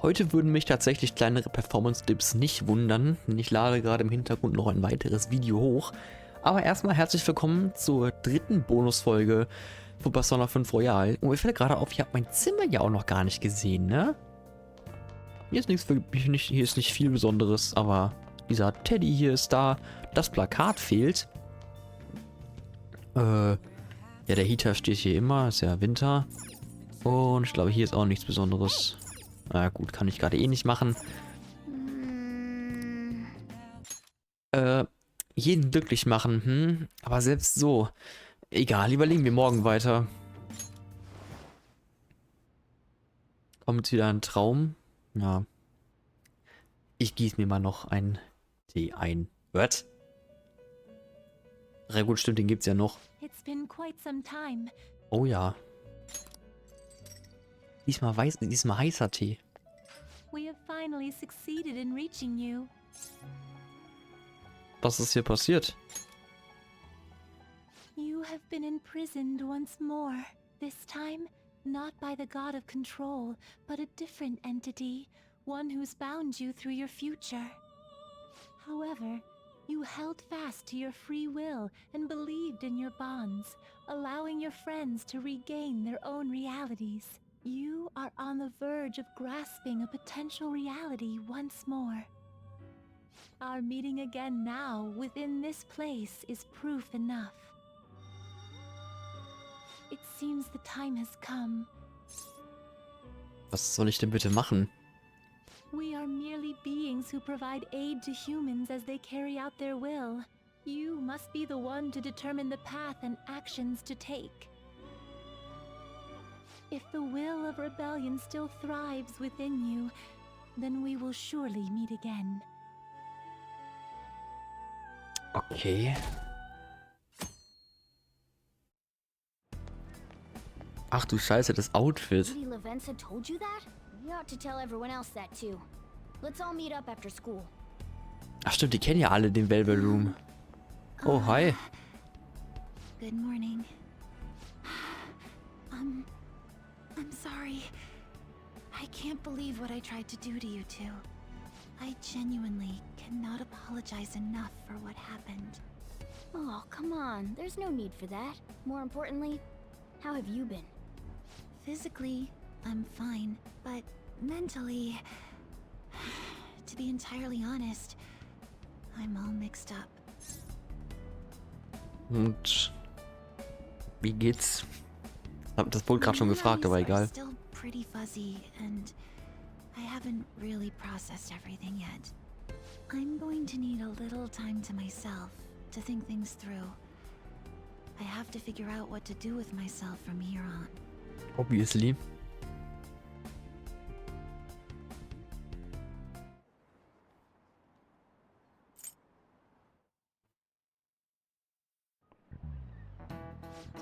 Heute würden mich tatsächlich kleinere Performance-Dips nicht wundern, denn ich lade gerade im Hintergrund noch ein weiteres Video hoch. Aber erstmal herzlich willkommen zur dritten Bonusfolge von Persona 5 Royal. Und mir fällt gerade auf, ich habe mein Zimmer ja auch noch gar nicht gesehen, ne? Hier ist nichts für mich, hier ist nicht viel Besonderes, aber dieser Teddy hier ist da, das Plakat fehlt. Ja, der Heater steht hier immer, ist ja Winter. Und ich glaube, hier ist auch nichts Besonderes. Na gut, kann ich gerade eh nicht machen. Jeden glücklich machen, aber selbst so. Egal, überlegen wir morgen weiter. Kommt wieder ein Traum? Ja. Ich gieße mir mal noch einen Tee ein. Was? Ja gut, stimmt, den gibt's ja noch. Oh ja. Diesmal heißer Tee. Was ist hier passiert? You have been imprisoned once more. This time, not by the god of control, but a different entity, one who's bound you through your future. However, you held fast to your free will and believed in your bonds, allowing your friends to regain their own realities. You are on the verge of grasping a potential reality once more. Our meeting again now within this place is proof enough. It seems the time has come. Was soll ich denn bitte machen? We are merely beings who provide aid to humans as they carry out their will. You must be the one to determine the path and actions to take. If the will of rebellion still thrives within you, then we will surely meet again. Okay. Ach du Scheiße, das Outfit. told you that? You ought to tell everyone else that too. Let's all meet up after school. Ach stimmt, die kennen ja alle den Velvet Room. Oh, hi. Good morning. I'm sorry. I can't believe what I tried to do to you two. I genuinely cannot apologize enough for what happened. Oh, come on. There's no need for that. More importantly, how have you been? Physically, I'm fine, but mentally, to be entirely honest, I'm all mixed up. Und wie geht's? Hab das wohl gerade schon gefragt, aber egal. Still pretty fuzzy, and I haven't really processed everything yet. I'm going to need a little time to myself to think things through. I have to figure out what to do with myself from here on. Obviously.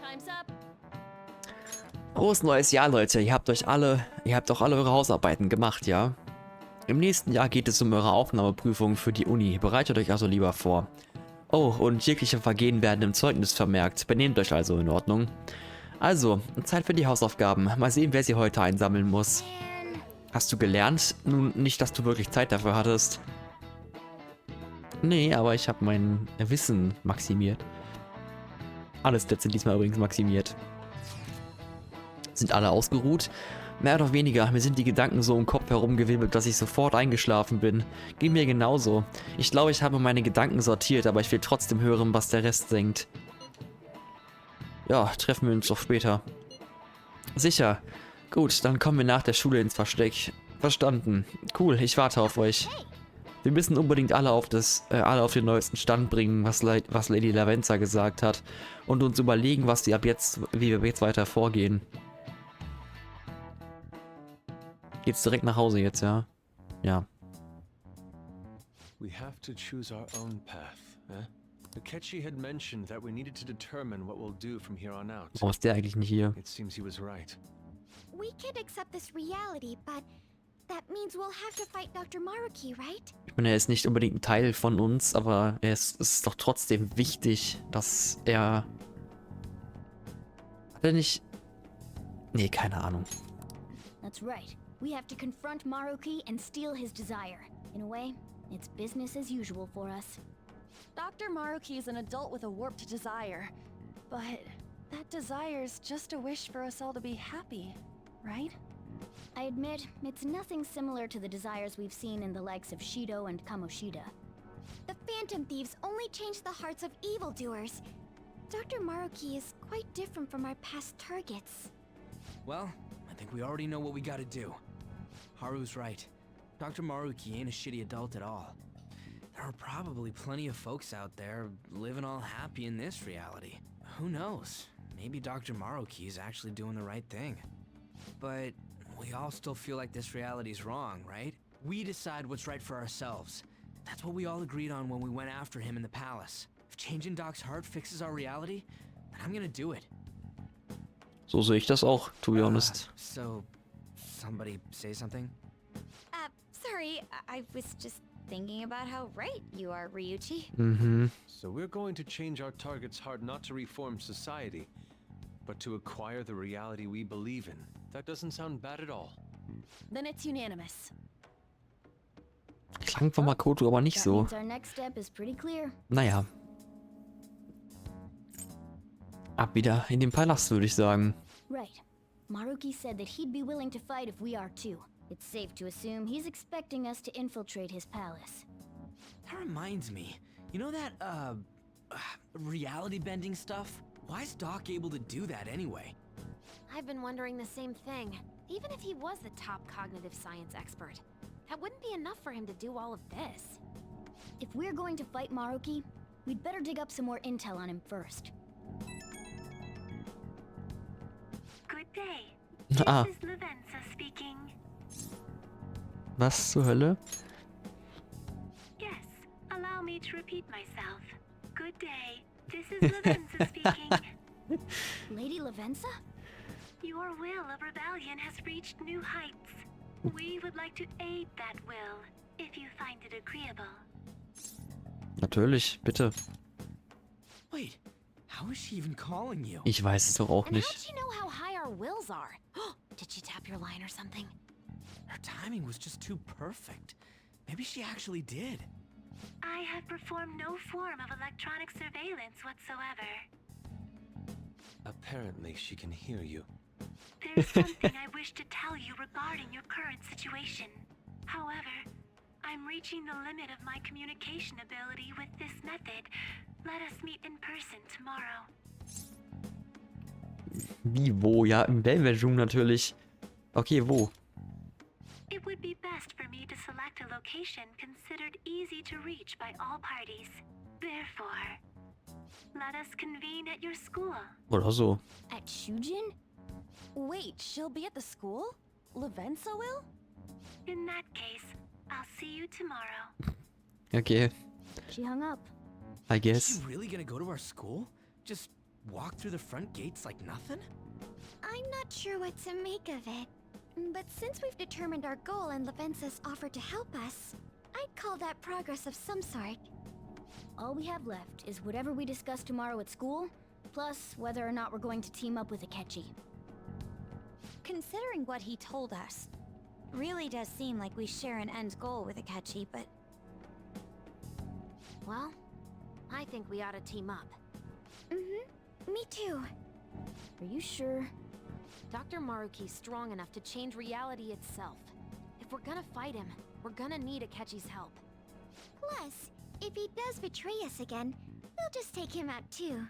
Time's up. Frohes neues Jahr, Leute. Ihr habt doch alle eure Hausarbeiten gemacht, ja? Im nächsten Jahr geht es um eure Aufnahmeprüfung für die Uni. Bereitet euch also lieber vor. Oh, und jegliche Vergehen werden im Zeugnis vermerkt. Benehmt euch also in Ordnung. Also, Zeit für die Hausaufgaben. Mal sehen, wer sie heute einsammeln muss. Hast du gelernt? Nun, nicht, dass du wirklich Zeit dafür hattest. Nee, aber ich habe mein Wissen maximiert. Alle Stats sind diesmal übrigens maximiert. Sind alle ausgeruht? Mehr oder weniger, mir sind die Gedanken so im Kopf herumgewirbelt, dass ich sofort eingeschlafen bin. Ging mir genauso. Ich glaube, ich habe meine Gedanken sortiert, aber ich will trotzdem hören, was der Rest denkt. Ja, treffen wir uns doch später. Sicher. Gut, dann kommen wir nach der Schule ins Versteck. Verstanden. Cool, ich warte auf euch. Wir müssen unbedingt alle auf den neuesten Stand bringen, was Lady Lavenza gesagt hat. Und uns überlegen, wie wir jetzt weiter vorgehen. Geht's direkt nach Hause jetzt, ja? Ja. We have to choose our own path, eh? Akechi had mentioned that we needed to determine what we'll do from here on out. Warum ist der eigentlich nicht hier? It seems he was right. We can't accept this reality, but that means we'll have to fight Dr. Maruki, right? Ich meine, er ist nicht unbedingt ein Teil von uns, aber es ist doch trotzdem wichtig, dass er... Hat er nicht... Nee, keine Ahnung. That's right. We have to confront Maruki and steal his desire. In a way, it's business as usual for us. Dr. Maruki is an adult with a warped desire. But that desire's just a wish for us all to be happy, right? I admit, it's nothing similar to the desires we've seen in the likes of Shido and Kamoshida. The Phantom Thieves only change the hearts of evildoers. Dr. Maruki is quite different from our past targets. Well, I think we already know what we gotta do. Haru's right. Dr. Maruki ain't a shitty adult at all. There are probably plenty of folks out there living all happy in this reality. Who knows? Maybe Dr. Maruki is actually doing the right thing. But we all still feel like this reality's wrong, right? We decide what's right for ourselves. That's what we all agreed on when we went after him in the palace. If changing Doc's heart fixes our reality, then I'm gonna do it. So sehe ich das auch, to be honest. So, somebody say something? Sorry, I was just thinking about how right you are, Ryuichi. Mhm. So we're going to change our target's heart not to reform society, but to acquire the reality we believe in. That doesn't sound bad at all. Then it's unanimous. Klang von Makoto aber nicht That so. means our next step is pretty clear. Naja. Ab wieder in den Palast, würde ich sagen. Right. Maruki said that he'd be willing to fight if we are too. It's safe to assume he's expecting us to infiltrate his palace. That reminds me. You know that, reality bending stuff? Why is Doc able to do that anyway? I've been wondering the same thing. Even if he was the top cognitive science expert, that wouldn't be enough for him to do all of this. If we're going to fight Maruki, we'd better dig up some more intel on him first. Good day. Ah, This is Levenza speaking. was zur Hölle? Yes, allow me to repeat myself. Good day. This is Levenza speaking. Lady Levenza? Your will of rebellion has reached new heights. We would like to aid that will, if you find it agreeable. Natürlich, bitte. Wait, how is she even calling you? Ich weiß es doch auch And how'd nicht. she know how high our wills are? Did she tap your line or something? Her timing was just too perfect. Maybe she actually did. I have performed no form of electronic surveillance whatsoever. Apparently, she can hear you. There's something I wish to tell you regarding your current situation. However, I'm reaching the limit of my communication ability with this method. Let us meet in person tomorrow. Wie, wo? Ja, im Velvet-Room natürlich. Okay, wo? It would be best for me to select a location considered easy to reach by all parties. Therefore, let us convene at your school. Oder so. At Shujin? Wait, she'll be at the school? Levenza will? In that case, I'll see you tomorrow. Okay, She hung up. I Is guess. she really gonna go to our school? Just walk through the front gates like nothing? I'm not sure what to make of it. But since we've determined our goal and Levenza's offered to help us, I'd call that progress of some sort. All we have left is whatever we discuss tomorrow at school, plus whether or not we're going to team up with Akechi. Considering what he told us, really does seem like we share an end goal with Akechi, but... Well, I think we ought to team up. Me too. Are you sure? Dr. Maruki's strong enough to change reality itself. If we're gonna fight him, we're gonna need Akechi's help. Plus, if he does betray us again, we'll just take him out too.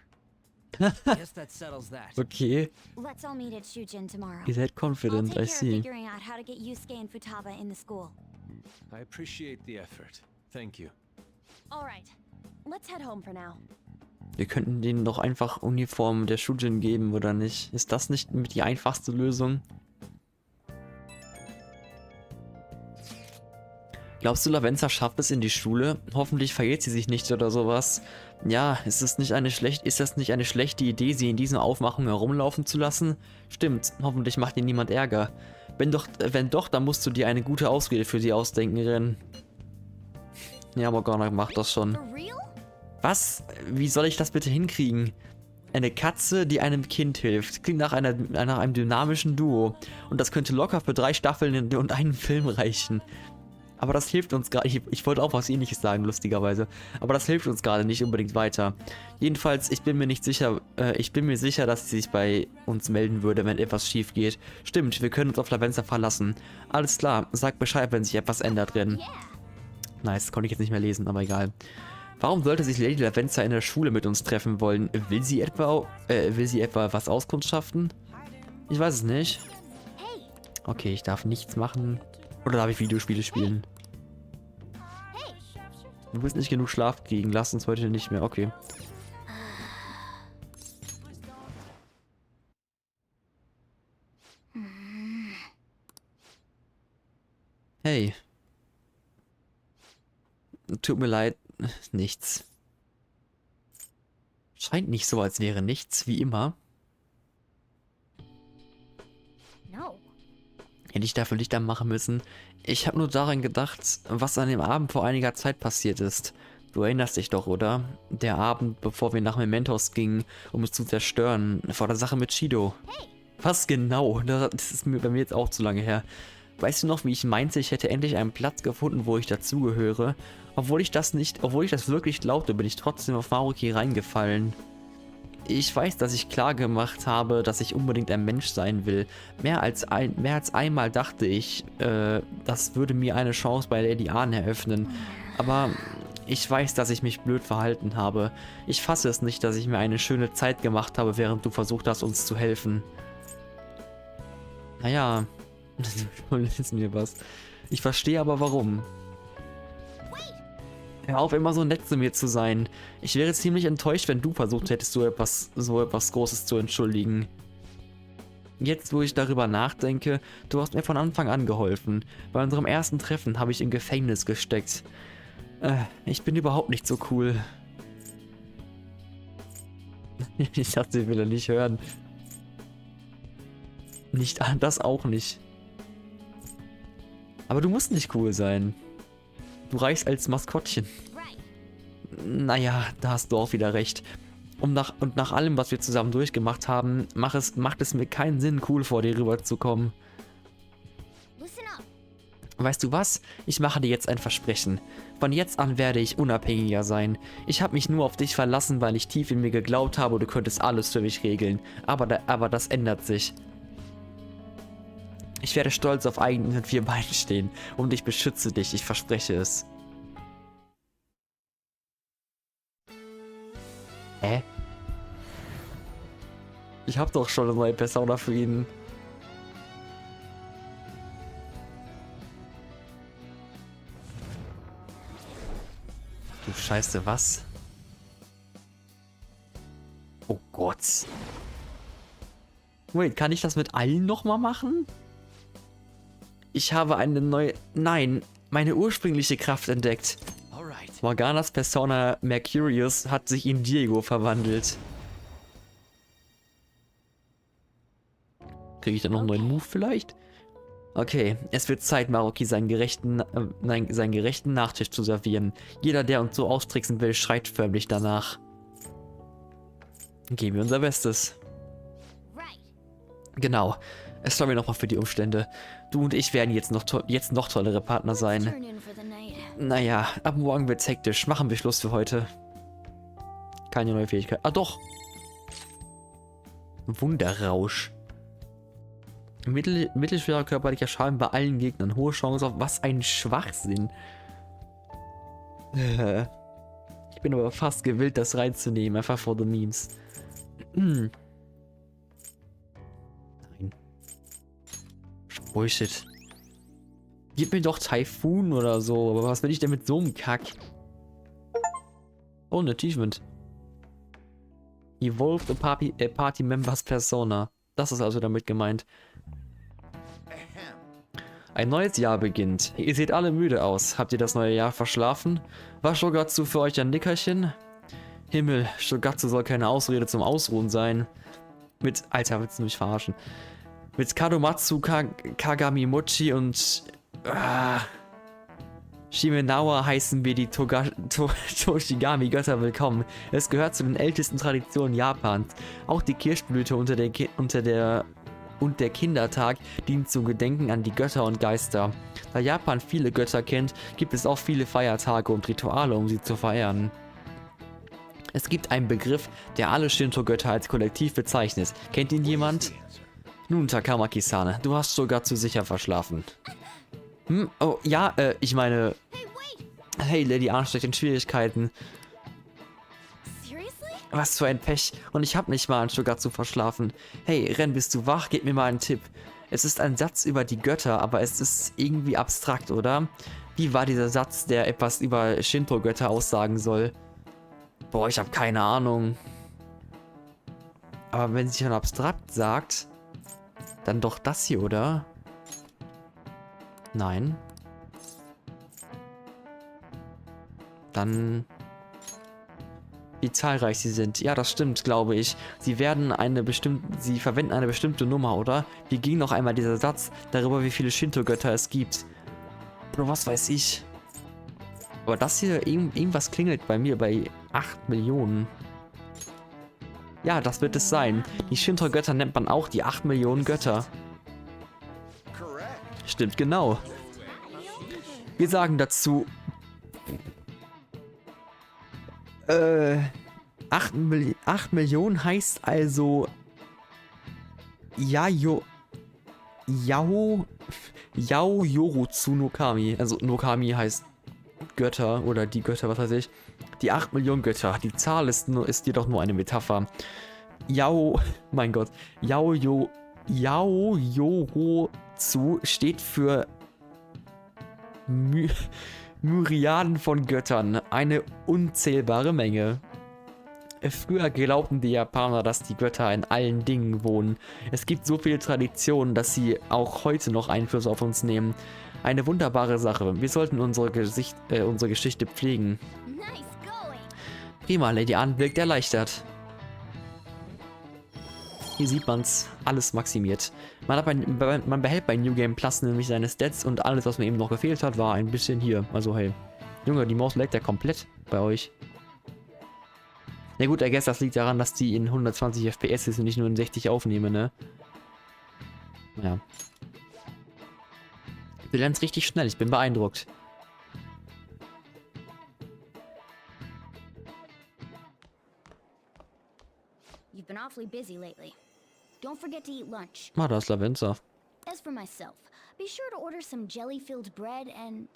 Guess that settles that. Okay, Let's all meet at Shujin tomorrow. ihr seid I'll confident, take I care of see. figuring out how to get Yusuke and Futaba in the school. I appreciate the effort. Thank you. Alright, let's head home for now. Wir könnten denen doch einfach Uniformen der Shujin geben, oder nicht? Ist das nicht mit die einfachste Lösung? Glaubst du, Lavenza schafft es in die Schule? Hoffentlich verrät sie sich nicht oder sowas. Ja, ist das nicht eine schlechte Idee, sie in diesen Aufmachungen herumlaufen zu lassen? Stimmt, hoffentlich macht ihr niemand Ärger. Wenn doch, dann musst du dir eine gute Ausrede für sie ausdenken, Ren. Ja, Morgana macht das schon. For real? Was? Wie soll ich das bitte hinkriegen? Eine Katze, die einem Kind hilft. Klingt nach einem dynamischen Duo. Und das könnte locker für 3 Staffeln und einen Film reichen. Aber das hilft uns gerade. Ich wollte auch was Ähnliches sagen, lustigerweise. Aber das hilft uns gerade nicht unbedingt weiter. Jedenfalls, ich bin mir sicher, dass sie sich bei uns melden würde, wenn etwas schief geht. Stimmt, wir können uns auf Lavenza verlassen. Alles klar, sag Bescheid, wenn sich etwas ändert drin. Nice, konnte ich jetzt nicht mehr lesen, aber egal. Warum sollte sich Lady Lavenza in der Schule mit uns treffen wollen? Will sie etwa was auskundschaften? Ich weiß es nicht. Okay, ich darf nichts machen. Oder darf ich Videospiele spielen? Du willst nicht genug Schlaf kriegen. Lass uns heute nicht mehr. Okay. Hey. Tut mir leid. Nichts. Scheint nicht so, als wäre nichts, wie immer. Hätte ich dafür Licht anmachen müssen. Ich habe nur daran gedacht, was an dem Abend vor einiger Zeit passiert ist. Du erinnerst dich doch, oder? Der Abend, bevor wir nach Mementos gingen, um es zu zerstören, vor der Sache mit Shido. Was genau? Das ist bei mir jetzt auch zu lange her. Weißt du noch, wie ich meinte, ich hätte endlich einen Platz gefunden, wo ich dazugehöre? Obwohl ich das wirklich glaubte, bin ich trotzdem auf Maruki reingefallen. Ich weiß, dass ich klar gemacht habe, dass ich unbedingt ein Mensch sein will. Mehr als einmal dachte ich, das würde mir eine Chance bei Lady Ahn eröffnen. Aber ich weiß, dass ich mich blöd verhalten habe. Ich fasse es nicht, dass ich mir eine schöne Zeit gemacht habe, während du versucht hast, uns zu helfen. Naja, lesen wir was. Ich verstehe aber warum. Hör auf, immer so nett zu mir zu sein. Ich wäre ziemlich enttäuscht, wenn du versucht hättest, so etwas Großes zu entschuldigen. Jetzt, wo ich darüber nachdenke, du hast mir von Anfang an geholfen. Bei unserem ersten Treffen habe ich im Gefängnis gesteckt. Ich bin überhaupt nicht so cool. Ich dachte, ich will er nicht hören. Das auch nicht. Aber du musst nicht cool sein. Du reichst als Maskottchen. Naja, da hast du auch wieder recht. Nach allem, was wir zusammen durchgemacht haben, macht es mir keinen Sinn, cool vor dir rüberzukommen. Weißt du was? Ich mache dir jetzt ein Versprechen. Von jetzt an werde ich unabhängiger sein. Ich habe mich nur auf dich verlassen, weil ich tief in mir geglaubt habe, du könntest alles für mich regeln. Aber das ändert sich. Ich werde stolz auf eigenen 4 Beinen stehen und ich beschütze dich, ich verspreche es. Hä? Ich hab doch schon eine neue Persona für ihn. Du Scheiße, was? Oh Gott. Wait, kann ich das mit allen nochmal machen? Ich habe eine neue... Nein, meine ursprüngliche Kraft entdeckt. Morganas Persona Mercurius hat sich in Diego verwandelt. Kriege ich da noch einen neuen Move vielleicht? Okay, es wird Zeit, Maruki seinen gerechten Nachtisch zu servieren. Jeder, der uns so austricksen will, schreit förmlich danach. Geben wir unser Bestes. Genau. Sorry nochmal für die Umstände. Du und ich werden jetzt noch tollere Partner sein. Naja, ab morgen wird's hektisch. Machen wir Schluss für heute. Keine neue Fähigkeit. Ah, doch. Wunderrausch. Mittelschwerer körperlicher Schaden bei allen Gegnern. Hohe Chance auf... Was ein Schwachsinn. Ich bin aber fast gewillt, das reinzunehmen. Einfach for the memes. Nein. Bullshit. Gib mir doch Typhoon oder so. Aber was will ich denn mit so einem Kack? Oh, ein Achievement. Evolved a Party Members Persona. Das ist also damit gemeint. Ein neues Jahr beginnt. Ihr seht alle müde aus. Habt ihr das neue Jahr verschlafen? War Shogatsu für euch ein Nickerchen? Himmel, Shogatsu soll keine Ausrede zum Ausruhen sein. Alter, willst du mich verarschen? Mit Kadomatsu, Kagami Mochi und... Shimenawa heißen wir die Toshigami-Götter willkommen. Es gehört zu den ältesten Traditionen Japans. Auch die Kirschblüte und der Kindertag dient zum Gedenken an die Götter und Geister. Da Japan viele Götter kennt, gibt es auch viele Feiertage und Rituale, um sie zu verehren. Es gibt einen Begriff, der alle Shinto-Götter als Kollektiv bezeichnet. Kennt ihn jemand? Nun, Takamaki-san, du hast sogar zu sicher verschlafen. Oh, ja, ich meine... Hey, Lady Arnstedt in Schwierigkeiten. Seriously? Was für ein Pech. Und ich habe nicht mal an Sugar zu verschlafen. Hey, Ren, bist du wach? Gib mir mal einen Tipp. Es ist ein Satz über die Götter, aber es ist irgendwie abstrakt, oder? Wie war dieser Satz, der etwas über Shinto-Götter aussagen soll? Boah, ich habe keine Ahnung. Aber wenn sie schon abstrakt sagt, dann doch das hier, oder? Nein. Dann... Wie zahlreich sie sind. Ja, das stimmt, glaube ich. Sie verwenden eine bestimmte Nummer, oder? Wie ging noch einmal dieser Satz darüber, wie viele Shinto-Götter es gibt? Oder was weiß ich. Aber das hier, irgendwas klingelt bei mir bei 8 Millionen. Ja, das wird es sein. Die Shinto-Götter nennt man auch die 8 Millionen Götter. Stimmt, genau. Wir sagen dazu... 8 Millionen heißt also... Yorutsu Nokami. Also Nokami heißt Götter oder die Götter, was weiß ich. Die 8 Millionen Götter. Die Zahl ist jedoch nur eine Metapher. Mein Gott. Yorutsu steht für Myriaden von Göttern. Eine unzählbare Menge. Früher glaubten die Japaner, dass die Götter in allen Dingen wohnen. Es gibt so viele Traditionen, dass sie auch heute noch Einfluss auf uns nehmen. Eine wunderbare Sache. Wir sollten unsere Geschichte pflegen. Prima, Lady Anne wirkt erleichtert. Hier sieht man's, alles maximiert. Man behält bei New Game Plus nämlich seine Stats und alles, was mir eben noch gefehlt hat, war ein bisschen hier. Also hey, Junge, die Maus lädt ja komplett bei euch. Na gut, I guess das liegt daran, dass die in 120 FPS ist und nicht nur in 60 aufnehme, ne? Ja. Du lernst richtig schnell, ich bin beeindruckt. You've been awfully busy lately. Don't forget to eat lunch. Ah, da ist Lavenza. As for myself, be sure to order some jelly-filled bread and...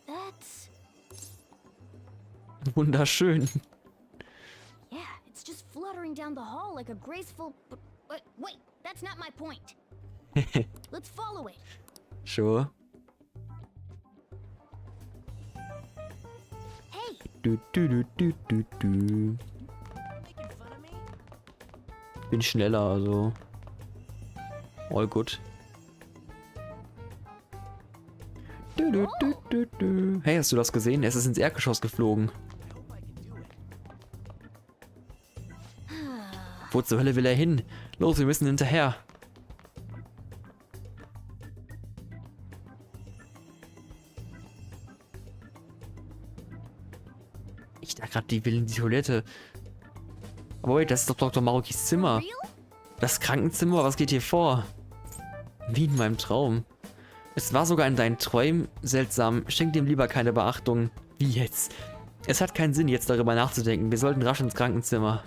That's... Wunderschön. Yeah, it's just fluttering down the hall like a graceful... But wait, that's not my point. Let's follow it. Sure. Hey! Bin schneller, also. All good. Hey, hast du das gesehen? Es ist ins Erdgeschoss geflogen. Wo zur Hölle will er hin? Los, wir müssen hinterher. Ich dachte gerade, die will in die Toilette. Aber wait, das ist doch Dr. Marukis Zimmer. Das Krankenzimmer, was geht hier vor? Wie in meinem Traum. Es war sogar in deinen Träumen seltsam. Schenk dem lieber keine Beachtung. Wie jetzt? Es hat keinen Sinn, jetzt darüber nachzudenken. Wir sollten rasch ins Krankenzimmer.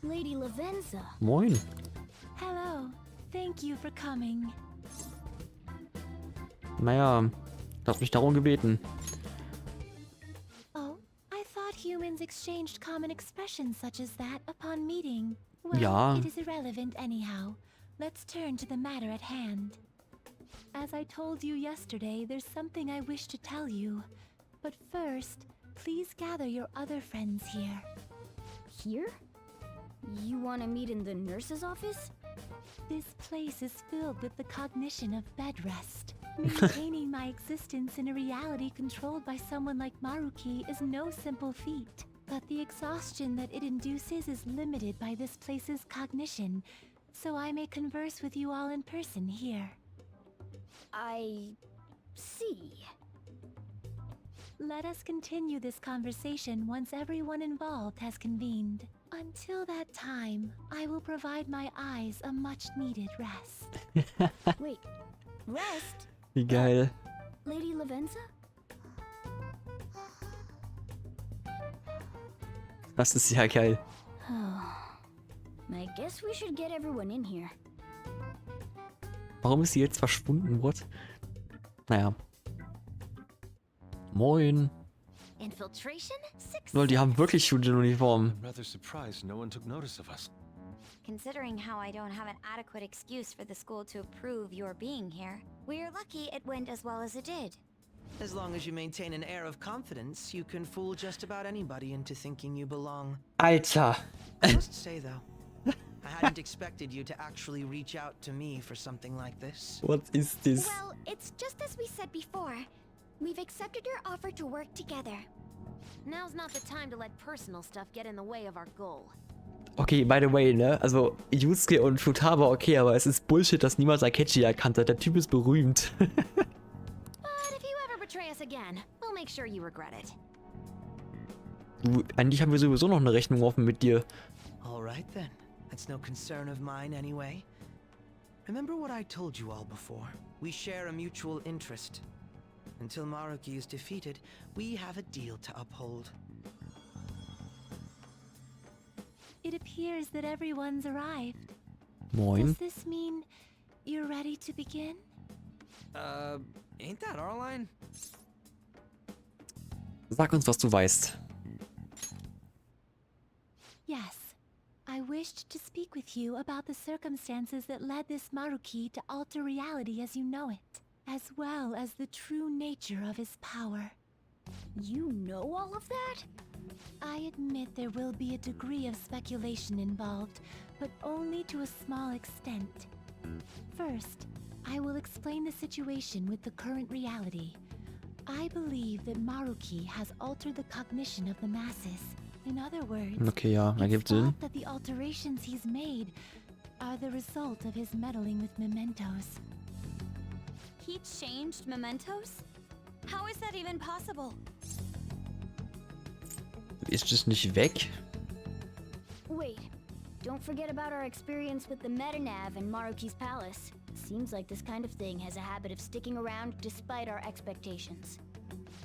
Lady Lavenza. Moin. Hello. Thank you for coming. Naja, du hast mich darum gebeten. Oh, I thought humans exchanged common expressions such as that upon meeting. Well, Ja. it is irrelevant anyhow. Let's turn to the matter at hand. As I told you yesterday, there's something I wish to tell you. But first, please gather your other friends here. Here? You want to meet in the nurse's office? This place is filled with the cognition of bed rest. Maintaining my existence in a reality controlled by someone like Maruki is no simple feat, but the exhaustion that it induces is limited by this place's cognition, so I may converse with you all in person here. I see. Let us continue this conversation once everyone involved has convened. Until that time, I will provide my eyes a much-needed rest. Wait, rest? Wie geil. Lady Lavenza? Das ist ja geil. I guess we should get everyone in here. Warum ist sie jetzt verschwunden? What? Naja. Moin. Infiltration? Lol, die haben wirklich Studienuniformen. I'm rather surprised no one took notice of us. Considering how I don't have an adequate excuse for the school to approve your being here, we're lucky it went as well as it did. As long as you maintain an air of confidence, you can fool just about anybody into thinking you belong. Alter. I must say, though, I hadn't expected you to actually reach out to me for something like this. What is this? Well, it's just as we said before. We've accepted your offer to work together. Now's not the time to let personal stuff get in the way of our goal. Okay, by the way, ne? Also, Yusuke und Futaba, okay, aber es ist Bullshit, dass niemals Akechi erkannt hat. Der Typ ist berühmt. But if you ever betray us again, we'll make sure you regret it. Du, eigentlich haben wir sowieso noch eine Rechnung offen mit dir. Alright then. That's no concern of mine anyway. Remember what I told you all before. We share a mutual interest. Until Maruki is defeated, we have a deal to uphold. It appears that everyone's arrived. Moin. Does this mean you're ready to begin? Ain't that our line? Sag uns, was du weißt. Yes. I wished to speak with you about the circumstances that led this Maruki to alter reality as you know it, as well as the true nature of his power. You know all of that? I admit there will be a degree of speculation involved, but only to a small extent. First, I will explain the situation with the current reality. I believe that Maruki has altered the cognition of the masses. In other words, Okay, ja, ergibt it's Sinn. thought that the alterations he's made are the result of his meddling with mementos. He changed mementos? How is that even possible? Ist es nicht weg? Wait, don't forget about our experience with the Metanav and Maruki's palace. Seems like this kind of thing has a habit of sticking around despite our expectations.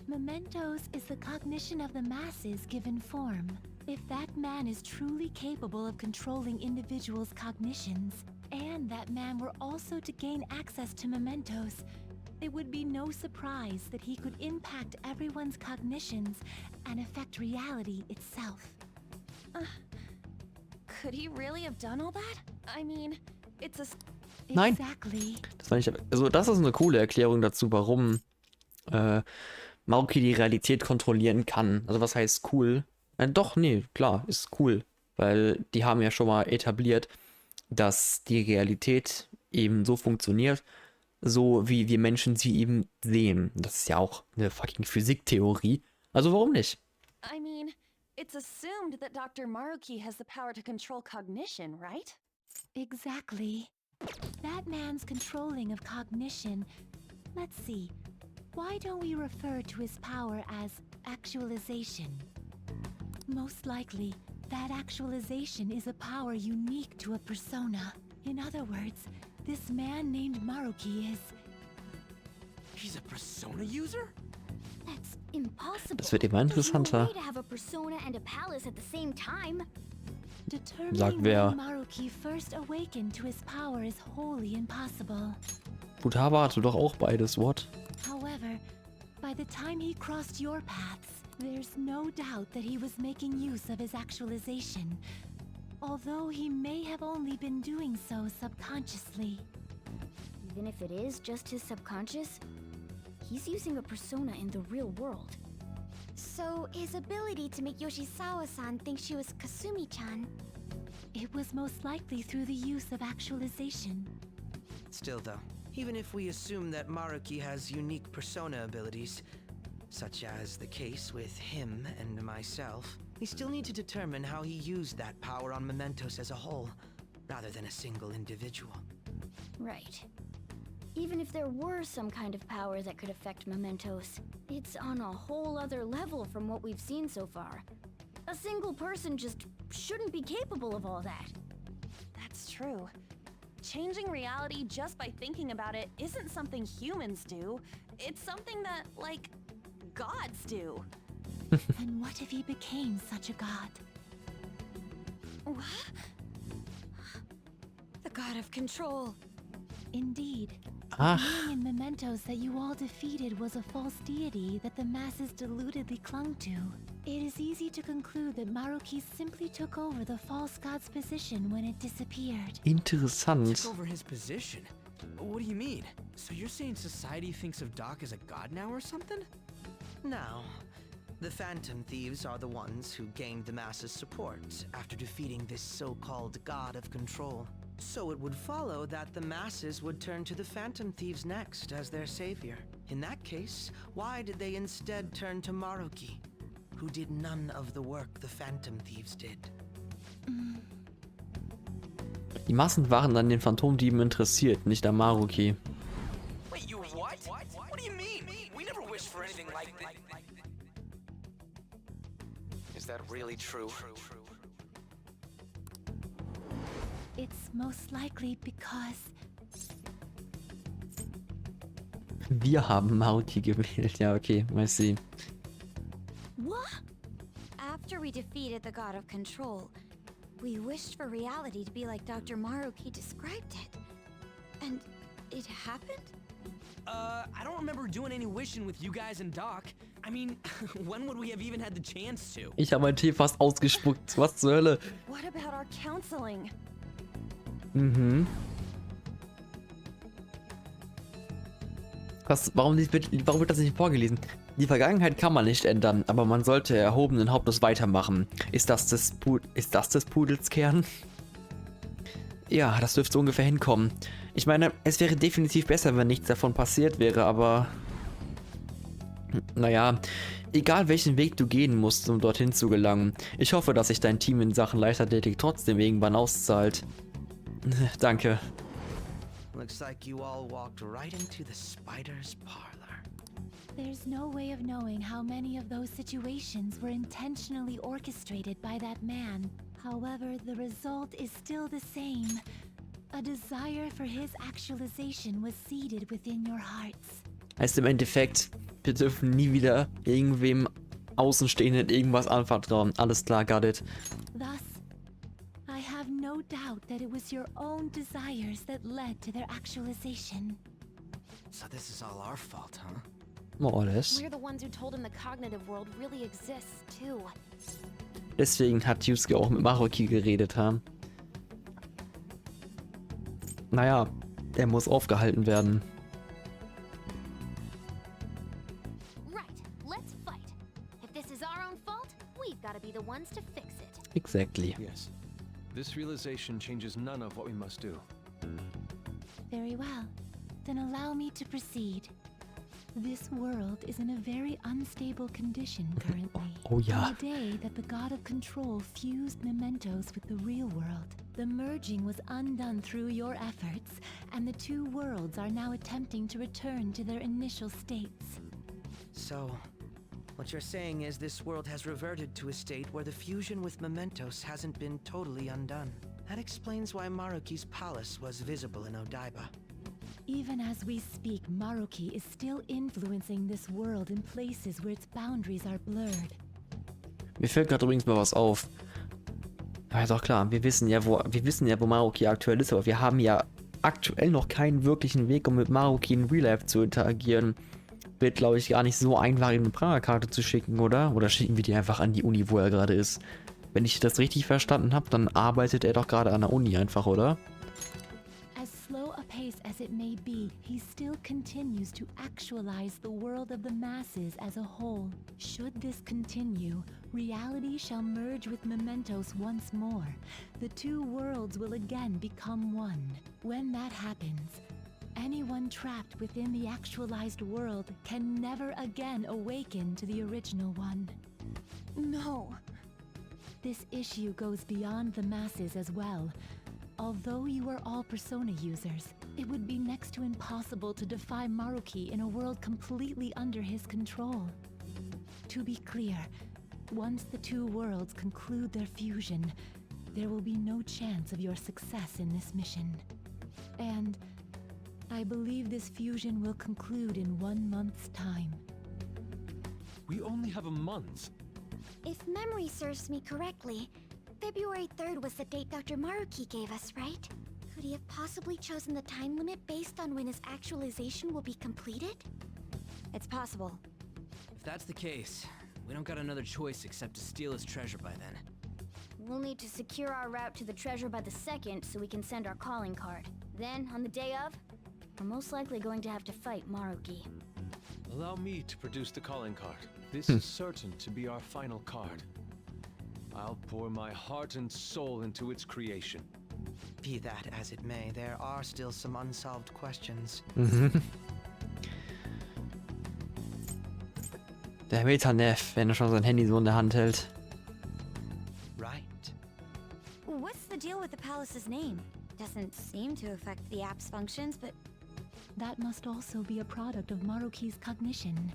Mementos is the cognition of the masses given form. If that man is truly capable of controlling individuals' cognitions, and that man were also to gain access to mementos, it would be no surprise that he could impact everyone's cognitions and affect reality itself. Could he really have done all that? I mean, it's a... Nein. Exactly. Das fand ich, also das ist eine coole Erklärung dazu, warum Maruki die Realität kontrollieren kann. Also was heißt cool? Doch, nee, klar, ist cool. Weil die haben ja schon mal etabliert, dass die Realität eben so funktioniert, so wie wir Menschen sie eben sehen. Das ist ja auch eine fucking Physiktheorie. Also warum nicht? I mean, it's assumed that Dr. Maruki has the power to control cognition, right? Exactly. That man's controlling of cognition. Let's see. Why don't we refer to his power as actualization? Most likely, that actualization is a power unique to a persona. In other words, this man named Maruki is... He's a persona user? That's impossible. Das wird immer interessanter. There's no way to have a persona and a palace at the same time. Determining Sagt wer? when Maruki first awakened to his power is wholly impossible. Futaba hatte doch auch beides, what? However, by the time he crossed your paths, there's no doubt that he was making use of his actualization, although he may have only been doing so subconsciously. Even if it is just his subconscious, he's using a persona in the real world. So, his ability to make Yoshizawa-san think she was Kasumi-chan. It was most likely through the use of actualization. Still, though, Even if we assume that Maruki has unique persona abilities, such as the case with him and myself, we still need to determine how he used that power on Mementos as a whole, rather than a single individual. Right. Even if there were some kind of power that could affect Mementos, it's on a whole other level from what we've seen so far. A single person just shouldn't be capable of all that. That's true. Changing reality just by thinking about it isn't something humans do. It's something that, like, gods do. And what if he became such a god? What? The god of control. Indeed. Ah. The being in Mementos that you all defeated was a false deity that the masses deludedly clung to. It is easy to conclude that Maruki simply took over the false god's position when it disappeared. Interessant. Took over his position? What do you mean? So you're saying society thinks of Doc as a god now or something? Now, the Phantom Thieves are the ones who gained the masses' support after defeating this so-called god of control. So it would follow that the masses would turn to the Phantom Thieves next as their savior. In that case, why did they instead turn to Maruki, who did none of the work the Phantom Thieves did? Die Massen waren an den Phantomdieben interessiert, nicht an Maruki. Wait, you what? What do you mean? We never wished for anything like that. Is that really true? It's most likely because Wir haben Maruki gewählt. Ja, okay, I see. What? After we defeated the god of control, we wished for reality to be like Dr. Maruki described it. And it happened? I don't remember doing any wishing with you guys and Doc. I mean, when would we have even had the chance to? Ich habe meinen Tee fast ausgespuckt. Was zur Hölle? What about our counseling? Mhm. Warum wird das nicht vorgelesen? Die Vergangenheit kann man nicht ändern, aber man sollte erhobenen Hauptes weitermachen. Ist das des Pudels Kern? Ja, das dürfte ungefähr hinkommen. Ich meine, es wäre definitiv besser, wenn nichts davon passiert wäre, aber... Naja, egal welchen Weg du gehen musst, um dorthin zu gelangen. Ich hoffe, dass sich dein Team in Sachen Leichtathletik trotzdem irgendwann auszahlt. Danke. Looks like you all walked right into the spider's parlor. there's no way of knowing how many of those situations were intentionally orchestrated by that man. However, the result is still the same. A desire for his actualization was seeded within your hearts. Heißt im Endeffekt, wir dürfen nie wieder irgendwem Außenstehenden irgendwas anvertrauen. Alles klar, got it. Thus, I have no doubt that it was your own desires that led to their actualization. So this is all our fault, huh? More or less. We're the ones who told him the cognitive world really exists, too. Deswegen hat Yusuke auch mit Maruki geredet, ha? Naja, er muss aufgehalten werden. Right, let's fight. If this is our own fault, we've got to be the ones to fix it. Exactly. Yes. This realization changes none of what we must do. Very well. Then allow me to proceed. This world is in a very unstable condition currently. Oh yeah. On the day that the god of control fused mementos with the real world, the merging was undone through your efforts, and the two worlds are now attempting to return to their initial states. So, what you're saying is this world has reverted to a state where the fusion with mementos hasn't been totally undone. That explains why Maruki's palace was visible in Odaiba. Even as we speak, Maruki is still influencing this world in places where its boundaries are blurred. Mir fällt gerade übrigens mal was auf. Ja, doch klar, wir wissen ja, wo Maruki aktuell ist, aber wir haben ja aktuell noch keinen wirklichen Weg, um mit Maruki in Real Life zu interagieren. Wird, glaube ich, gar nicht so einfach, ihm eine Pragerkarte zu schicken, oder? Oder schicken wir die einfach an die Uni, wo er gerade ist? Wenn ich das richtig verstanden habe, dann arbeitet er doch gerade an der Uni einfach, oder? As slow a pace as it may be, he still continues to actualize the world of the masses as a whole. Should this continue, reality shall merge with mementos once more. The two worlds will again become one. When that happens, anyone trapped within the actualized world can never again awaken to the original one. No. This issue goes beyond the masses as well. Although you are all Persona users, it would be next to impossible to defy Maruki in a world completely under his control. To be clear, once the two worlds conclude their fusion, there will be no chance of your success in this mission. And I believe this fusion will conclude in 1 month's time. We only have a month. If memory serves me correctly, February 3rd was the date Dr. Maruki gave us, right? Could he have possibly chosen the time limit based on when his actualization will be completed? It's possible. If that's the case, we don't got another choice except to steal his treasure by then. We'll need to secure our route to the treasure by the 2nd so we can send our calling card. Then, on the day of, we're most likely going to have to fight Maruki. Allow me to produce the calling card. This is certain to be our final card. I'll pour my heart and soul into its creation. Be that as it may, there are still some unsolved questions. Der Metanev, wenn er schon sein Handy so in der Hand hält. Right. What's the deal with the palace's name? Doesn't seem to affect the app's functions, but That must also be a product of Maruki's cognition.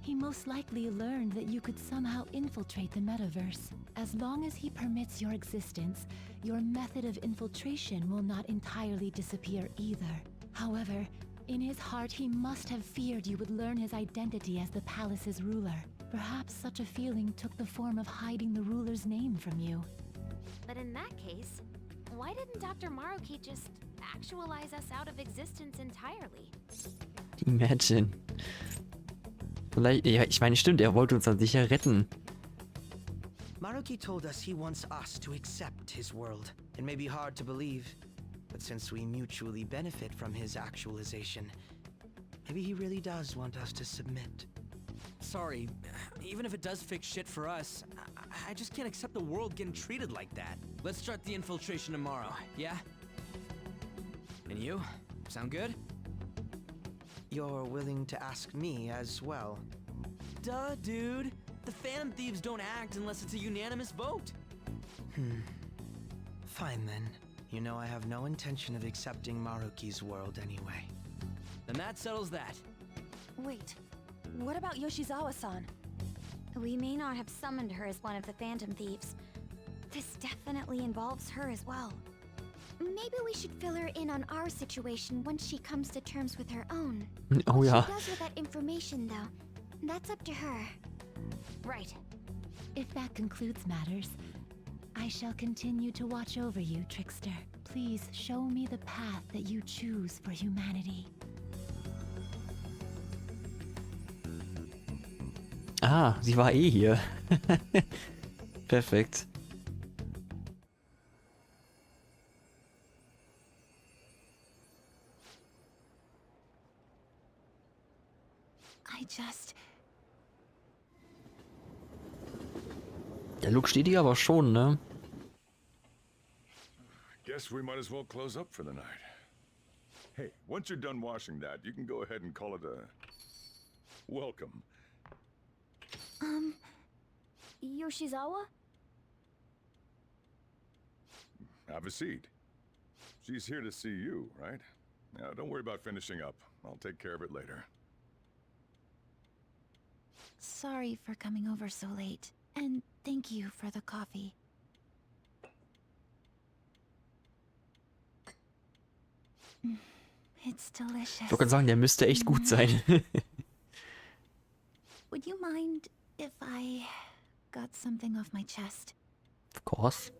He most likely learned that you could somehow infiltrate the metaverse. As long as he permits your existence, your method of infiltration will not entirely disappear either. However, in his heart he must have feared you would learn his identity as the palace's ruler. Perhaps such a feeling took the form of hiding the ruler's name from you. But in that case, why didn't Dr. Maruki just actualize us out of existence entirely? Imagine. Vielleicht, ja, ich meine, stimmt, er wollte uns dann sicher retten. Maruki told us he wants us to accept his world. It may be hard to believe, but since we mutually benefit from his actualization, maybe he really does want us to submit. Sorry, even if it does fix shit for us, I just can't accept the world getting treated like that. Let's start the infiltration tomorrow, yeah? And you? Sound good? You're willing to ask me as well. Duh, dude. The Phantom Thieves don't act unless it's a unanimous vote. Fine then. You know I have no intention of accepting Maruki's world anyway. Then that settles that. Wait, what about Yoshizawa-san? we may not have summoned her as one of the Phantom Thieves. This definitely involves her as well. Maybe we should fill her in on our situation once she comes to terms with her own. Oh What ja. she does with that information, though, that's up to her. Right. If that concludes matters, I shall continue to watch over you, Trickster. Please show me the path that you choose for humanity. Ah, sie war eh hier. Perfekt. Der Look steht hier aber schon, ne? Guess we might as well close up for the night. Hey, once you're done washing that, you can go ahead and call it a welcome. Yoshizawa? Have a seat. She's here to see you, right? Now, don't worry about finishing up. I'll take care of it later. Sorry for coming over so late, and thank you for the coffee. It's delicious. Ich wollte gerade sagen, der müsste echt gut sein. Would you mind if I got something off my chest? Of course.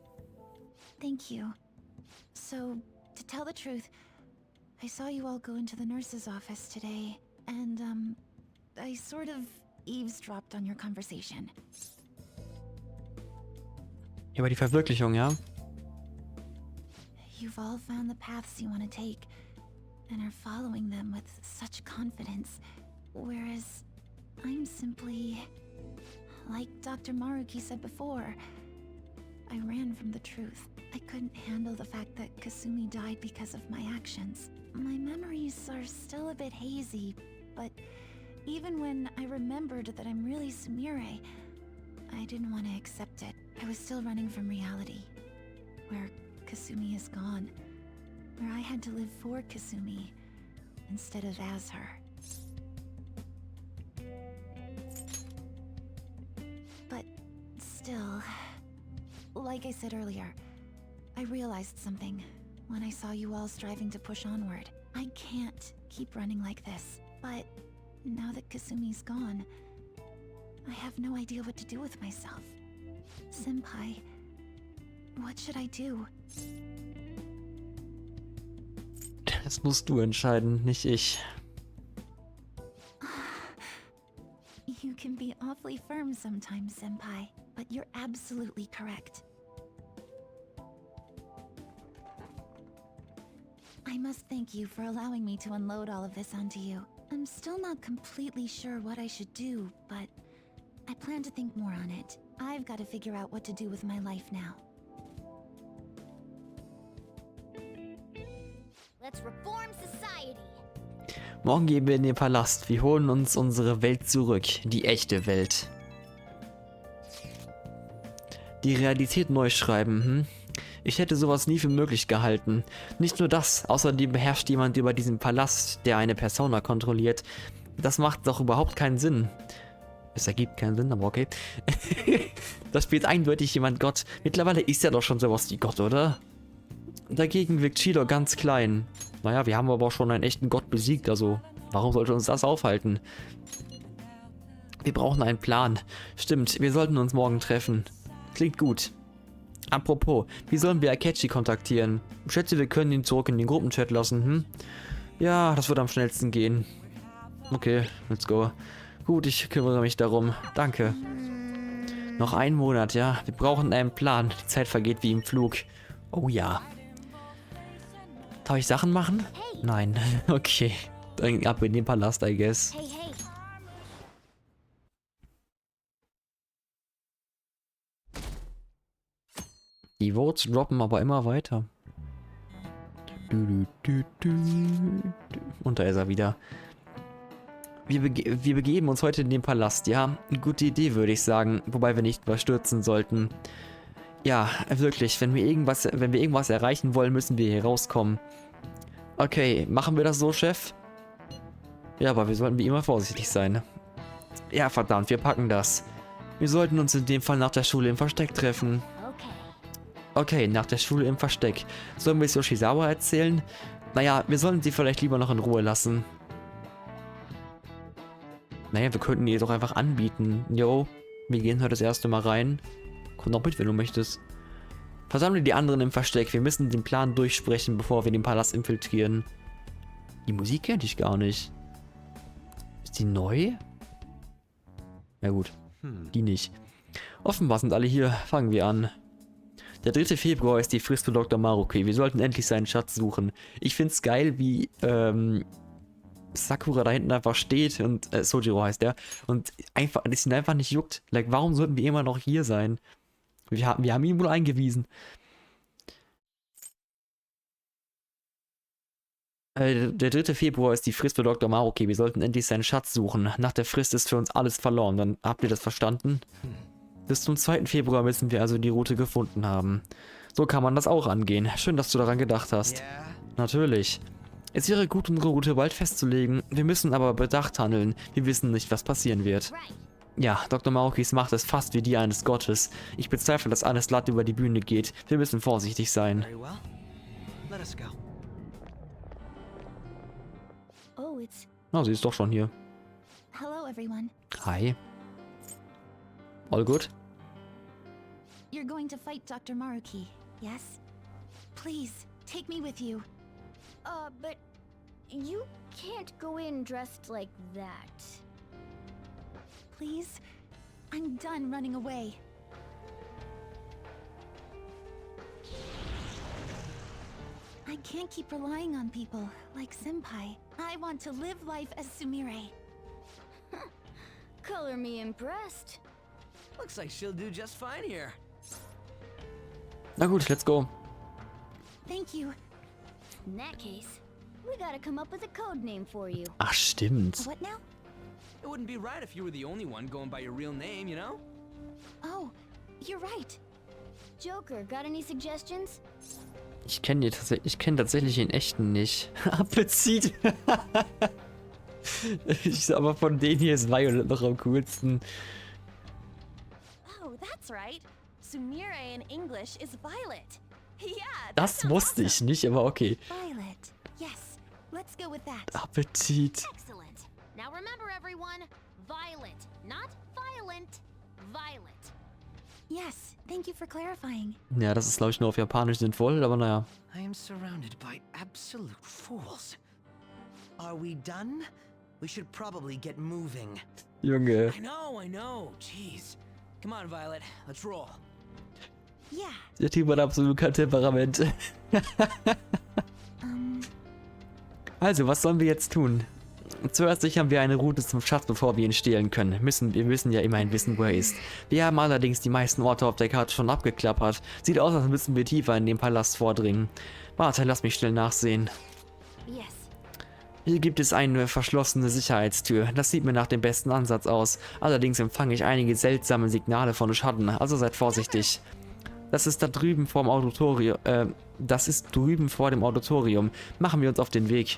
Thank you. So, to tell the truth, I saw you all go into the nurse's office today, and, I sort of eavesdropped on your conversation. Über die Verwirklichung, ja? You've all found the paths you want to take, and are following them with such confidence, whereas I'm simply... Like Dr. Maruki said before, I ran from the truth. I couldn't handle the fact that Kasumi died because of my actions. My memories are still a bit hazy, but even when I remembered that I'm really Sumire, I didn't want to accept it. I was still running from reality, where Kasumi is gone, where I had to live for Kasumi instead of as her. But still, like I said earlier, I realized something when I saw you all striving to push onward. I can't keep running like this, but now that Kasumi's gone, I have no idea what to do with myself. Senpai, what should I do? Das musst du entscheiden, nicht ich. You can be awfully firm sometimes, Senpai, but you're absolutely correct. I must thank you for allowing me to unload all of this onto you. I'm still not completely sure what I should do, but I plan to think more on it. I've got to figure out what to do with my life now. Let's reform society. Morgen gehen wir in den Palast. Wir holen uns unsere Welt zurück. Die echte Welt. Die Realität neu schreiben, Ich hätte sowas nie für möglich gehalten. Nicht nur das, außerdem beherrscht jemand über diesen Palast, der eine Persona kontrolliert. Das macht doch überhaupt keinen Sinn. Es ergibt keinen Sinn, aber okay. Da spielt eindeutig jemand Gott. Mittlerweile ist er doch schon sowas wie Gott, oder? Dagegen wirkt Shido ganz klein. Naja, wir haben aber auch schon einen echten Gott besiegt, also warum sollte uns das aufhalten? Wir brauchen einen Plan. Stimmt, wir sollten uns morgen treffen. Klingt gut. Apropos, wie sollen wir Akechi kontaktieren? Ich schätze, wir können ihn zurück in den Gruppenchat lassen, Ja, das wird am schnellsten gehen. Okay, let's go. Gut, ich kümmere mich darum. Danke. Noch einen Monat, ja. Wir brauchen einen Plan. Die Zeit vergeht wie im Flug. Oh ja. Darf ich Sachen machen? Nein. Okay. Dann ab in den Palast, I guess. Hey, hey. Die Votes droppen aber immer weiter. Und da ist er wieder. Wir begeben uns heute in den Palast, ja? Eine gute Idee, würde ich sagen. Wobei wir nicht überstürzen sollten. Ja, wirklich. Wenn wir irgendwas erreichen wollen, müssen wir hier rauskommen. Okay, machen wir das so, Chef? Ja, aber wir sollten wie immer vorsichtig sein. Ja, verdammt, wir packen das. Wir sollten uns in dem Fall nach der Schule im Versteck treffen. Okay, nach der Schule im Versteck. Sollen wir es Yoshizawa erzählen? Naja, wir sollten sie vielleicht lieber noch in Ruhe lassen. Naja, wir könnten ihr doch einfach anbieten. Jo, wir gehen heute das erste Mal rein. Komm doch mit, wenn du möchtest. Versammle die anderen im Versteck. Wir müssen den Plan durchsprechen, bevor wir den Palast infiltrieren. Die Musik kennt ich gar nicht. Ist die neu? Ja gut, die nicht. Offenbar sind alle hier. Fangen wir an. Der 3. Februar ist die Frist für Dr. Maruki. Wir sollten endlich seinen Schatz suchen. Ich find's geil, wie Sakura da hinten einfach steht und Sojiro heißt der und einfach, das ihn einfach nicht juckt. Like, warum sollten wir immer noch hier sein? Wir haben ihn wohl eingewiesen. Der 3. Februar ist die Frist für Dr. Maruki. Wir sollten endlich seinen Schatz suchen. Nach der Frist ist für uns alles verloren. Dann habt ihr das verstanden? Bis zum 2. Februar müssen wir also die Route gefunden haben. So kann man das auch angehen. Schön, dass du daran gedacht hast. Yeah. Natürlich. Es wäre gut, unsere Route bald festzulegen. Wir müssen aber bedacht handeln. Wir wissen nicht, was passieren wird. Ja, Dr. Marukis Macht ist fast wie die eines Gottes. Ich bezweifle, dass alles glatt über die Bühne geht. Wir müssen vorsichtig sein. Very well. Let us go. Oh, it's... Na, sie ist doch schon hier. Hello, everyone. Hi. All good? You're going to fight Dr. Maruki, yes? Please, take me with you. But you can't go in dressed like that. Please? I'm done running away. I can't keep relying on people like Senpai. I want to live life as Sumire. Color me impressed. Looks like she'll do just fine here. Na gut, let's go. Thank you. In that case, We gotta come up with a code name for you. Ach, stimmt. What now? It wouldn't be right if you were the only one going by your real name, you know? Oh, you're right. Joker, got any suggestions? Ich kenne tatsächlich den echten nicht. Appetit. Aber von denen hier ist Violet noch am coolsten. Oh, that's right. Sumire in English is violet. Yeah, Das wusste ich nicht, aber okay. Violet. Yes, let's go with that. Appetit. Excellent. Now remember, everyone, violet, not violent, violet. Yes, thank you for clarifying. Ja, das ist glaube ich nur auf Japanisch sinnvoll, aber naja. I am surrounded by absolute fools. Are we done? We should probably get moving. Junge. I know. Jeez. Come on, Violet. Let's roll. Yeah, Der Typ hat absolut kein Temperament. Also, was sollen wir jetzt tun? Zuerst sichern wir eine Route zum Schatz, bevor wir ihn stehlen können. Wir müssen ja immerhin wissen, wo er ist. Wir haben allerdings die meisten Orte auf der Karte schon abgeklappert. Sieht aus, als müssen wir tiefer in den Palast vordringen. Warte, lass mich schnell nachsehen. yes. Hier gibt es eine verschlossene Sicherheitstür. Das sieht mir nach dem besten Ansatz aus. Allerdings empfange ich einige seltsame Signale von Schatten, also seid vorsichtig. Das ist da drüben vor dem Auditorium. Machen wir uns auf den Weg.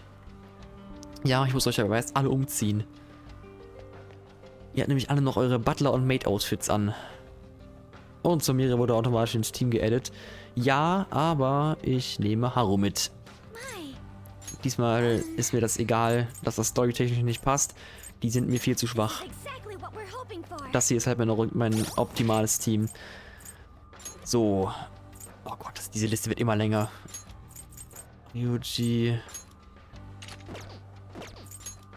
Ja, ich muss euch aber erst alle umziehen. Ihr habt nämlich alle noch eure Butler- und Maid-Outfits an. Und Sumire wurde automatisch ins Team geaddet. Ja, aber ich nehme Haru mit. Diesmal ist mir das egal, dass das storytechnisch nicht passt. Die sind mir viel zu schwach. Exactly what we're hoping for. Das hier ist halt mein optimales Team. So. Oh Gott, diese Liste wird immer länger. Ryuji.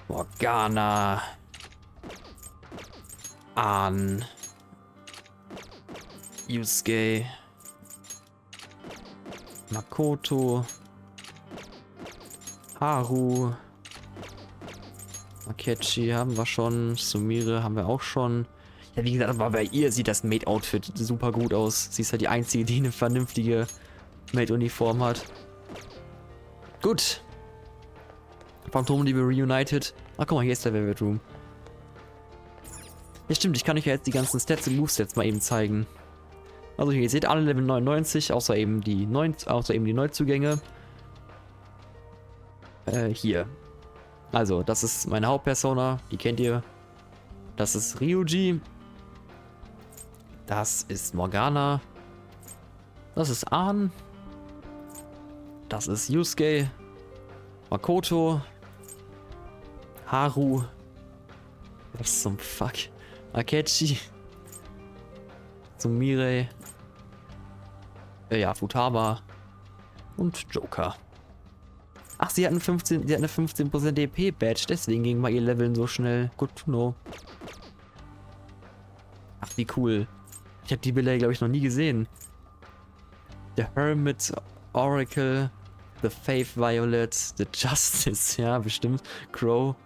Morgana. An. Yusuke. Makoto. Haru. Akechi haben wir schon. Sumire haben wir auch schon. Ja, wie gesagt, aber bei ihr sieht das Maid-Outfit super gut aus. Sie ist halt die einzige, die eine vernünftige Maid-Uniform hat. Gut. Phantomliebe reunited. Ach, guck mal, hier ist der Velvet Room. Ja, stimmt, ich kann euch ja jetzt die ganzen Stats und Movesets mal eben zeigen. Also hier, ihr seht alle Level 99, außer eben die Neuzugänge. Hier. Also, das ist meine Hauptpersona, die kennt ihr. Das ist Ryuji. Das ist Morgana. Das ist An. Das ist Yusuke. Makoto. Haru. Was zum Fuck? Akechi. Sumire. Ja, Futaba. Und Joker. Ach, sie hatten eine 15% DP-Badge, deswegen ging mal ihr Leveln so schnell. Good to know. Ach, wie cool. Ich habe die Bilder, glaube ich, noch nie gesehen. The Hermit, Oracle, The Faith Violet, The Justice, ja, bestimmt. Crow.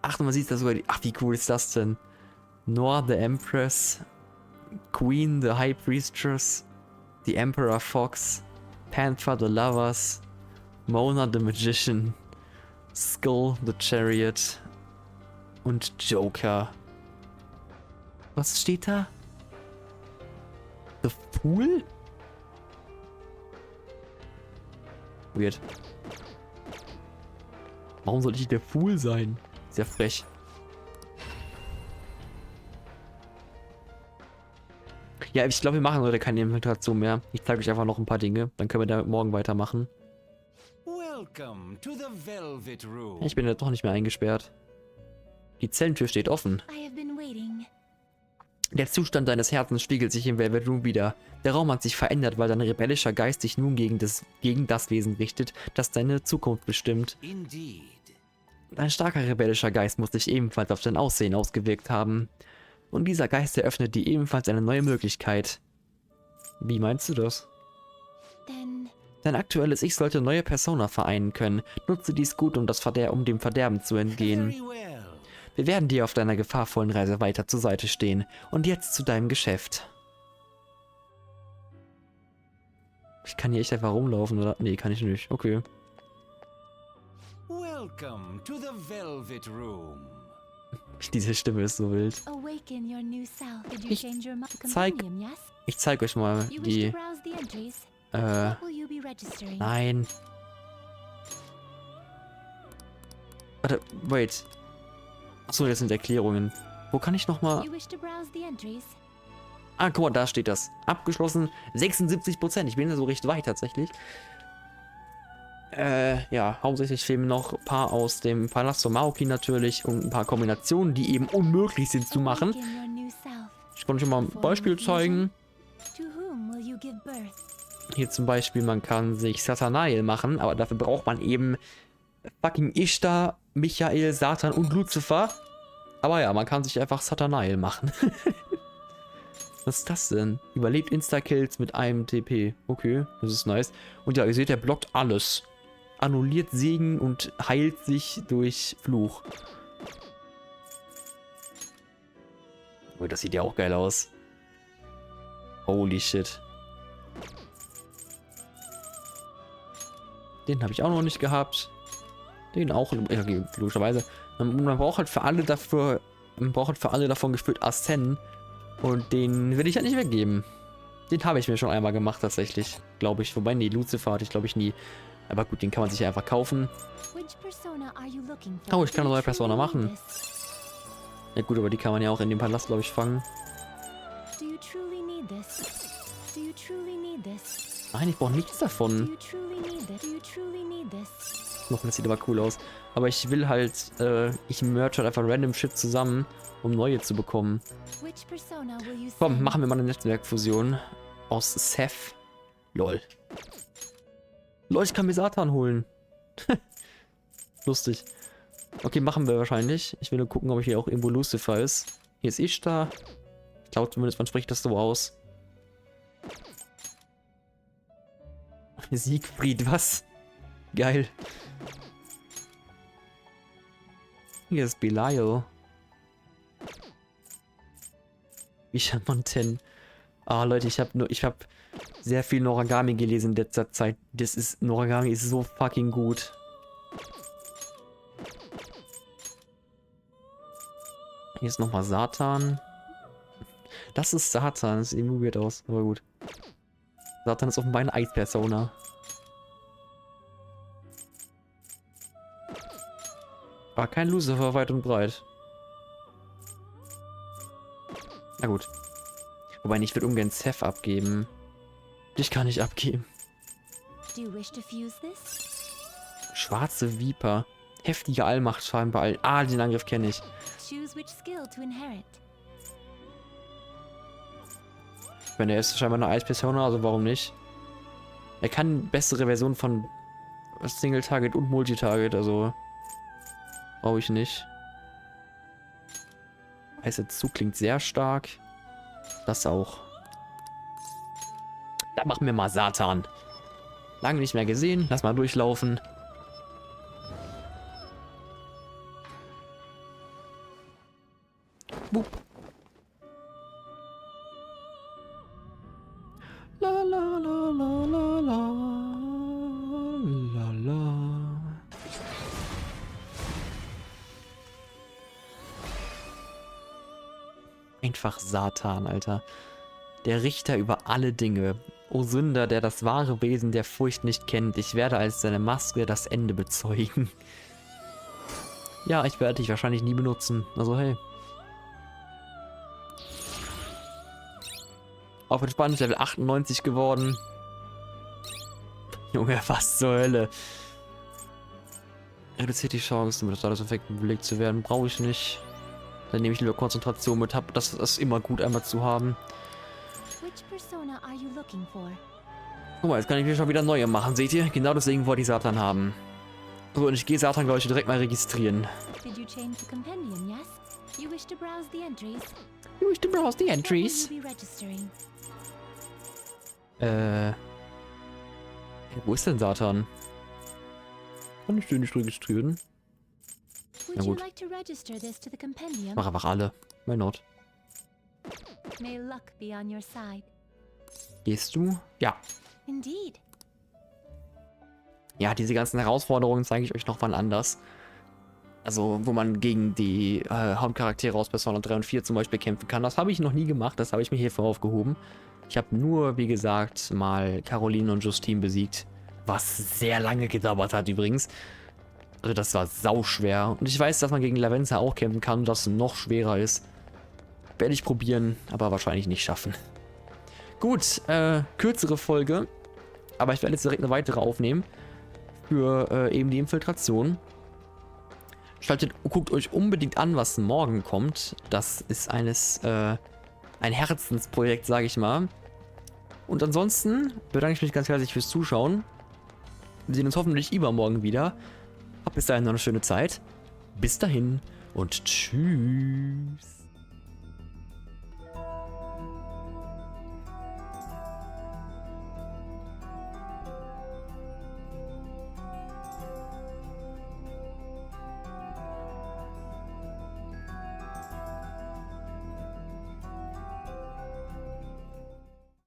Ach, man sieht da sogar die. Ach, wie cool ist das denn? Noir, The Empress, Queen, The High Priestess, The Emperor Fox, Panther, The Lovers, Mona, The Magician, Skull, The Chariot und Joker. Was steht da? The Fool? Weird. Warum sollte ich der Fool sein? Sehr frech. Ja, ich glaube, wir machen heute keine Inventation mehr. Ich zeige euch einfach noch ein paar Dinge. Dann können wir damit morgen weitermachen. Welcome to the Velvet Room. Ich bin ja doch nicht mehr eingesperrt. Die Zellentür steht offen. I have been waiting. Der Zustand deines Herzens spiegelt sich im Velvet Room wider. Der Raum hat sich verändert, weil dein rebellischer Geist sich nun gegen das Wesen richtet, das deine Zukunft bestimmt. Indeed. Dein starker rebellischer Geist muss sich ebenfalls auf dein Aussehen ausgewirkt haben. Und dieser Geist eröffnet dir ebenfalls eine neue Möglichkeit. Wie meinst du das? Then Dein aktuelles Ich sollte neue Persona vereinen können. Nutze dies gut, um dem Verderben zu entgehen. Very well. Wir werden dir auf deiner gefahrvollen Reise weiter zur Seite stehen. Und jetzt zu deinem Geschäft. Ich kann hier echt einfach rumlaufen, oder? Nee, kann ich nicht. Okay. Welcome to the Velvet Room. Diese Stimme ist so wild. Awaken your new self. Did you Ich change your zeig- compendium, yes? Ich zeige euch mal You wish die... to browse the entries? What will you be registering? Nein. Warte, wait. Achso, das sind Erklärungen. Wo kann ich nochmal... You wish to browse the entries? Ah, guck mal, da steht das. Abgeschlossen 76%. Ich bin ja so recht weit tatsächlich. Ja, hauptsächlich fehlen noch ein paar aus dem Palast von Maoki natürlich und ein paar Kombinationen, die eben unmöglich sind zu machen. Awaken your new self. Ich konnte schon mal ein Beispiel zeigen. To whom will you give birth? Hier zum Beispiel, man kann sich Satanael machen, aber dafür braucht man eben fucking Ishtar, Michael, Satan und Lucifer. Aber ja, man kann sich einfach Satanael machen. Was ist das denn? Überlebt Insta-Kills mit einem TP. Okay, das ist nice. Und ja, ihr seht, er blockt alles. Annulliert Segen und heilt sich durch Fluch. Oh, das sieht ja auch geil aus. Holy shit. Den habe ich auch noch nicht gehabt. Den auch, ja, logischerweise. Man braucht halt für alle dafür, man braucht halt für alle davon gefühlt Ascen. Und den will ich ja nicht weggeben. Den habe ich mir schon einmal gemacht, tatsächlich. Glaube ich. Wobei, nee, Lucifer hatte ich, glaube ich, nie. Aber gut, den kann man sich ja einfach kaufen. Oh, ich kann eine neue Persona machen. Ja gut, aber die kann man ja auch in dem Palast, glaube ich, fangen. Nein, ich brauche nichts davon. Noch, das sieht aber cool aus. Aber ich will halt, ich merge halt einfach random Shit zusammen, um neue zu bekommen. Komm, machen wir mal eine Netzwerkfusion aus Seth. Lol. Lol, ich kann mir Satan holen. Lustig. Okay, machen wir wahrscheinlich. Ich will nur gucken, ob hier auch irgendwo Lucifer ist. Hier ist Ishtar. Ich glaube zumindest, man spricht das so aus. Siegfried, was? Geil. Hier ist Belial. Bishamonten. Ah, Leute, ich habe sehr viel Noragami gelesen in letzter Zeit. Noragami ist so fucking gut. Hier ist nochmal Satan. Das ist Satan. Das sieht irgendwie weird aus, aber gut. Satan ist offenbar eine Eispersona. Aber kein Lucifer weit und breit. Na gut. Wobei, ich würde ungern Seth abgeben. Dich kann ich abgeben. Schwarze Viper. Heftiger Allmachtschaden bei allen. Ah, den Angriff kenne ich. Wenn er ist scheinbar eine Eispersona, also warum nicht? Er kann bessere Versionen von Single Target und Multitarget, also brauche ich nicht. Weißer Zug klingt sehr stark. Das auch. Da machen wir mal Satan. Lange nicht mehr gesehen. Lass mal durchlaufen. Bup. La la la la la la la la. Einfach Satan, Alter. Der Richter über alle Dinge. O Sünder, der das wahre Wesen der Furcht nicht kennt, ich werde als seine Maske das Ende bezeugen. Ja, ich werde dich wahrscheinlich nie benutzen. Also hey. Auf entspannt Level 98 geworden. Junge, was zur Hölle. Reduziert die Chance, mit Status-Effekten belegt zu werden. Brauche ich nicht. Dann nehme ich lieber Konzentration mit. Das ist immer gut einmal zu haben. Guck mal, jetzt kann ich mir schon wieder neue machen. Seht ihr? Genau deswegen wollte ich Satan haben. So, und ich gehe Satan, glaube ich, direkt mal registrieren. Did you change the compendium, yes? You wish to browse the entries? You wish to browse the entries? What will you be registering? Wo ist denn Satan? Kann ich den nicht registrieren? Would you like to register this to the compendium? Mach einfach alle. Why not? May luck be on your side. Gehst du? Ja. Indeed. Ja, diese ganzen Herausforderungen zeige ich euch noch wann anders. Also, wo man gegen die Hauptcharaktere aus Persona 3 und 4 zum Beispiel kämpfen kann. Das habe ich noch nie gemacht, das habe ich mir hierfür aufgehoben. Ich habe nur, wie gesagt, mal Caroline und Justine besiegt. Was sehr lange gedauert hat übrigens. Also das war sauschwer. Und ich weiß, dass man gegen Lavenza auch kämpfen kann, das noch schwerer ist. Werde ich probieren, aber wahrscheinlich nicht schaffen. Gut, kürzere Folge. Aber ich werde jetzt direkt eine weitere aufnehmen. Für eben die Infiltration. Guckt euch unbedingt an, was morgen kommt. Das ist ein Herzensprojekt, sage ich mal. Und ansonsten bedanke ich mich ganz herzlich fürs Zuschauen. Wir sehen uns hoffentlich übermorgen wieder. Habt bis dahin noch eine schöne Zeit. Bis dahin und tschüss.